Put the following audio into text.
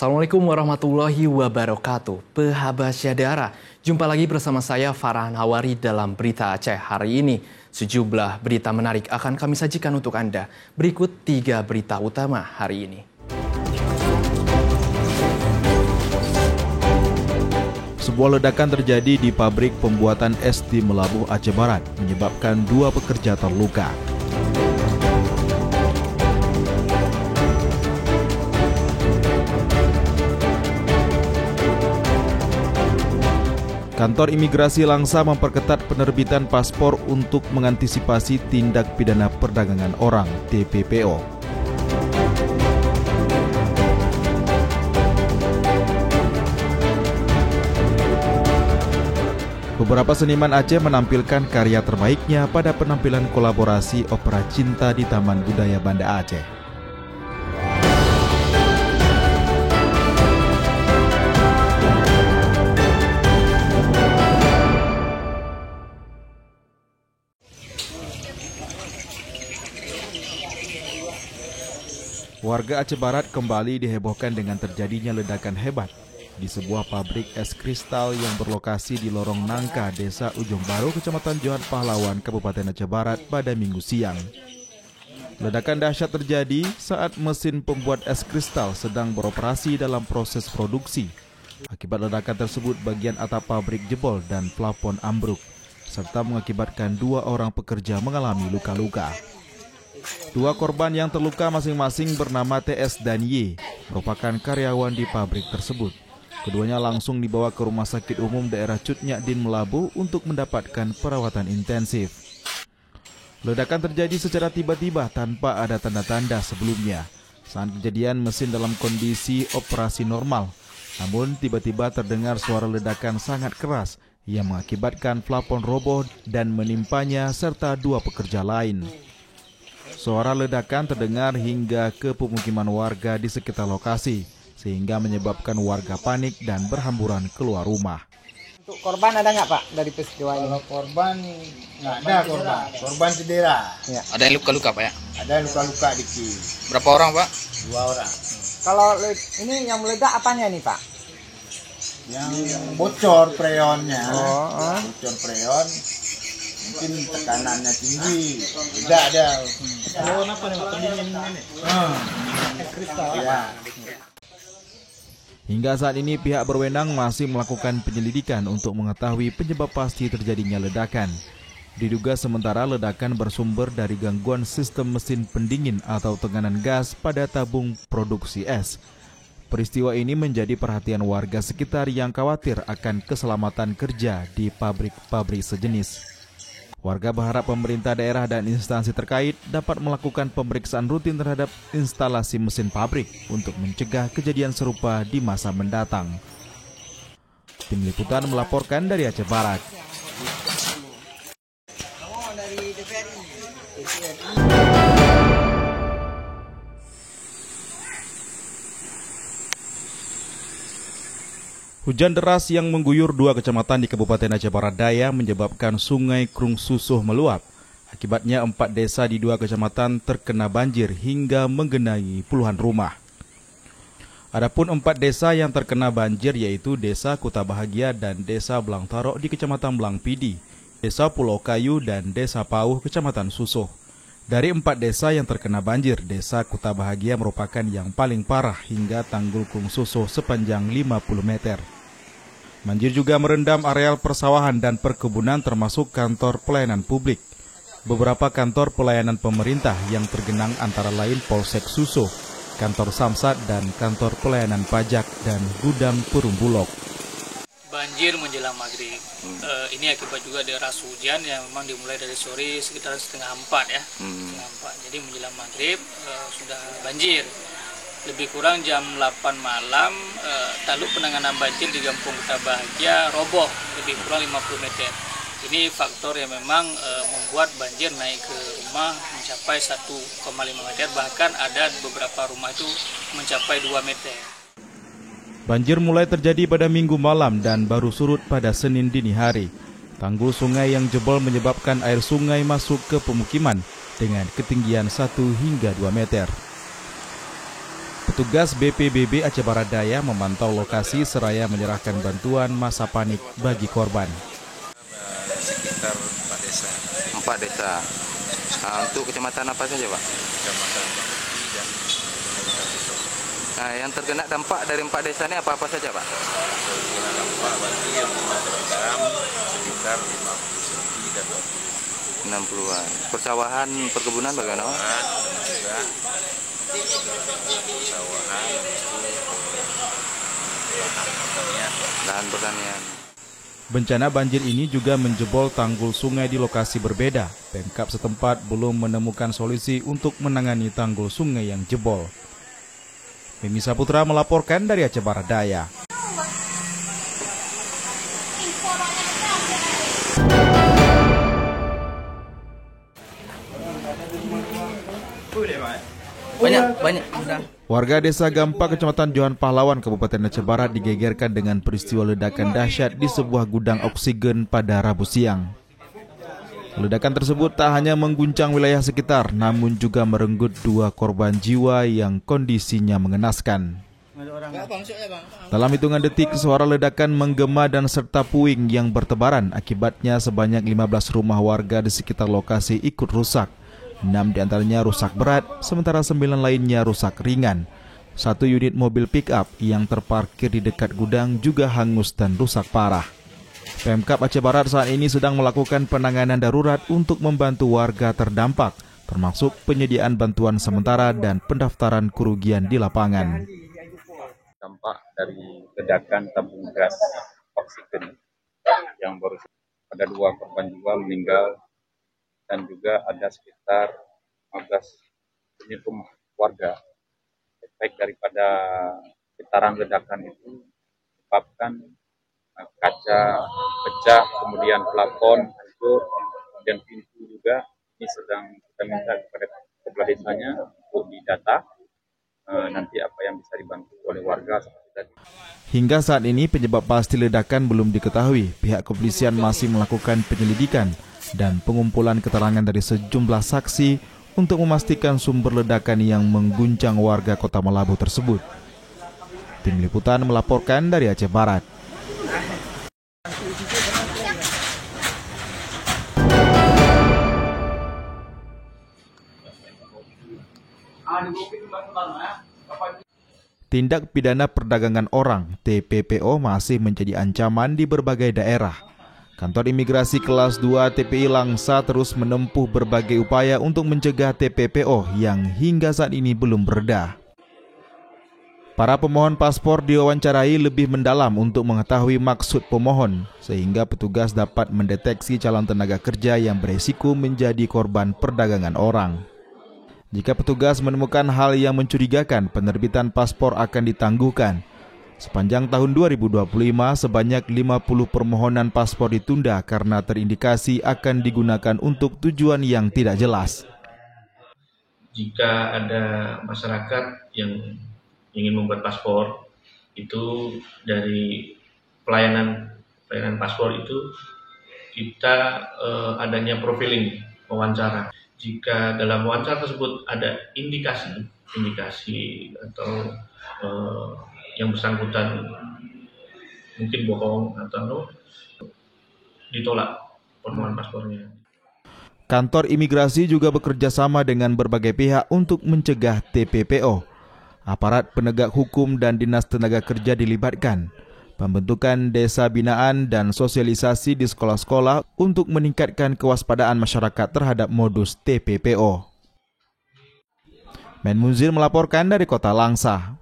Assalamualaikum warahmatullahi wabarakatuh. Pehabas-Syadara, jumpa lagi bersama saya Farhan Hawari dalam Berita Aceh hari ini. Sejumlah berita menarik akan kami sajikan untuk Anda. Berikut 3 berita utama hari ini. Sebuah ledakan terjadi di pabrik pembuatan es di Melabuh, Aceh Barat, menyebabkan 2 pekerja terluka. Kantor Imigrasi Langsa memperketat penerbitan paspor untuk mengantisipasi tindak pidana perdagangan orang (TPPO). Beberapa seniman Aceh menampilkan karya terbaiknya pada penampilan kolaborasi opera Cinta di Taman Budaya Banda Aceh. Warga Aceh Barat kembali dihebohkan dengan terjadinya ledakan hebat di sebuah pabrik es kristal yang berlokasi di Lorong Nangka, Desa Ujung Baru, Kecamatan Johat Pahlawan, Kabupaten Aceh Barat pada Minggu siang. Ledakan dahsyat terjadi saat mesin pembuat es kristal sedang beroperasi dalam proses produksi. Akibat ledakan tersebut, bagian atap pabrik jebol dan plafon ambruk, serta mengakibatkan 2 orang pekerja mengalami luka-luka. 2 korban yang terluka masing-masing bernama TS dan Y, merupakan karyawan di pabrik tersebut. Keduanya langsung dibawa ke Rumah Sakit Umum Daerah Cut Nyak Dien Melabuh untuk mendapatkan perawatan intensif. Ledakan terjadi secara tiba-tiba tanpa ada tanda-tanda sebelumnya. Saat kejadian, mesin dalam kondisi operasi normal, namun tiba-tiba terdengar suara ledakan sangat keras yang mengakibatkan plafon roboh dan menimpanya serta 2 pekerja lain. Suara ledakan terdengar hingga ke pemukiman warga di sekitar lokasi, sehingga menyebabkan warga panik dan berhamburan keluar rumah. Untuk korban ada nggak Pak dari peristiwa ini? Kalau korban nggak ada korban cedera. Ya. Ada yang luka-luka Pak ya? Ada luka-luka dikit. Berapa orang Pak? 2 orang. Kalau ini yang meledak apanya nih Pak? Yang bocor freonnya. Bocor freon. Mungkin tekanannya tinggi, tidak ada. Apa nih pendingin ini? Kristal. Ya. Hingga saat ini pihak berwenang masih melakukan penyelidikan untuk mengetahui penyebab pasti terjadinya ledakan. Diduga sementara ledakan bersumber dari gangguan sistem mesin pendingin atau tekanan gas pada tabung produksi es. Peristiwa ini menjadi perhatian warga sekitar yang khawatir akan keselamatan kerja di pabrik-pabrik sejenis. Warga berharap pemerintah daerah dan instansi terkait dapat melakukan pemeriksaan rutin terhadap instalasi mesin pabrik untuk mencegah kejadian serupa di masa mendatang. Tim Liputan melaporkan dari Aceh Barat. Hujan deras yang mengguyur 2 kecamatan di Kabupaten Aceh Barat Daya menyebabkan Sungai Krung Susuh meluap. Akibatnya 4 desa di 2 kecamatan terkena banjir hingga menggenangi puluhan rumah. Adapun 4 desa yang terkena banjir yaitu Desa Kuta Bahagia dan Desa Belang Tarok di Kecamatan Belang Pidi, Desa Pulau Kayu dan Desa Pauh, Kecamatan Susuh. Dari 4 desa yang terkena banjir, Desa Kuta Bahagia merupakan yang paling parah hingga tanggul Krung Susuh sepanjang 50 meter. Banjir juga merendam areal persawahan dan perkebunan termasuk kantor pelayanan publik. Beberapa kantor pelayanan pemerintah yang tergenang antara lain Polsek Susuh, kantor Samsat dan kantor pelayanan pajak dan gudang Perumbulok. Banjir menjelang maghrib. Ini akibat juga deras hujan yang memang dimulai dari sore sekitar 3:30 ya. 3:30. Jadi menjelang maghrib sudah banjir. Lebih kurang jam 8 malam taluk penanganan banjir di Kampung Kuta Bahagia roboh lebih kurang 50 meter. Ini faktor yang memang membuat banjir naik ke rumah mencapai 1,5 meter, bahkan ada beberapa rumah itu mencapai 2 meter. Banjir mulai terjadi pada Minggu malam dan baru surut pada Senin dini hari. Tanggul sungai yang jebol menyebabkan air sungai masuk ke pemukiman dengan ketinggian 1 hingga 2 meter. Petugas BPBD Aceh Barat Daya memantau lokasi seraya menyerahkan bantuan masa panik bagi korban. Sekitar 4 desa. 4 desa. Untuk kecamatan apa saja, Pak? Kecamatan Bakti dan Yang terkena dampak dari 4 desa ini apa-apa saja, Pak? terkena dampak banjir rumah terendam sekitar 50 dan 60-an. Persawahan, perkebunan bagaimana, Pak? juga persawahan Lahan pertanian. Bencana banjir ini juga menjebol tanggul sungai di lokasi berbeda. Pemkab setempat belum menemukan solusi untuk menangani tanggul sungai yang jebol. Mimi Saputra melaporkan dari Aceh Barat Daya. Banyak. Warga desa Gampa, Kecamatan Johan Pahlawan, Kabupaten Aceh Barat digegerkan dengan peristiwa ledakan dahsyat di sebuah gudang oksigen pada Rabu siang. Ledakan tersebut tak hanya mengguncang wilayah sekitar, namun juga merenggut 2 korban jiwa yang kondisinya mengenaskan. Dalam hitungan detik, suara ledakan menggema dan serta puing yang bertebaran. Akibatnya sebanyak 15 rumah warga di sekitar lokasi ikut rusak. 6 diantaranya rusak berat, sementara 9 lainnya rusak ringan. 1 unit mobil pick-up yang terparkir di dekat gudang juga hangus dan rusak parah. Pemkab Aceh Barat saat ini sedang melakukan penanganan darurat untuk membantu warga terdampak, termasuk penyediaan bantuan sementara dan pendaftaran kerugian di lapangan. Dampak dari ledakan tabung gas oksigen yang baru ada 2 korban jiwa meninggal dan juga ada sekitar 15 unit rumah warga. Efek daripada getaran ledakan itu menyebabkan kaca pecah, kemudian plafon hancur, dan pintu juga. Ini sedang kita minta kepada kepala desanya untuk didata nanti apa yang bisa dibantu oleh warga seperti tadi. Hingga saat ini penyebab pasti ledakan belum diketahui. Pihak kepolisian masih melakukan penyelidikan dan pengumpulan keterangan dari sejumlah saksi untuk memastikan sumber ledakan yang mengguncang warga Kota Melabu tersebut. Tim Liputan melaporkan dari Aceh Barat. Tindak pidana perdagangan orang (TPPO) masih menjadi ancaman di berbagai daerah. Kantor Imigrasi Kelas 2 TPI Langsa terus menempuh berbagai upaya untuk mencegah TPPO yang hingga saat ini belum bereda. Para pemohon paspor diwawancarai lebih mendalam untuk mengetahui maksud pemohon, sehingga petugas dapat mendeteksi calon tenaga kerja yang beresiko menjadi korban perdagangan orang. Jika petugas menemukan hal yang mencurigakan, penerbitan paspor akan ditangguhkan. Sepanjang tahun 2025, sebanyak 50 permohonan paspor ditunda karena terindikasi akan digunakan untuk tujuan yang tidak jelas. Jika ada masyarakat yang ingin membuat paspor, itu dari pelayanan paspor itu kita adanya profiling, wawancara. Jika dalam wawancara tersebut ada indikasi atau yang bersangkutan mungkin bohong atau ditolak permohonan paspornya. Kantor Imigrasi juga bekerja sama dengan berbagai pihak untuk mencegah TPPO. Aparat penegak hukum dan Dinas Tenaga Kerja dilibatkan. Pembentukan desa binaan dan sosialisasi di sekolah-sekolah untuk meningkatkan kewaspadaan masyarakat terhadap modus TPPO. Men Munzir melaporkan dari Kota Langsa.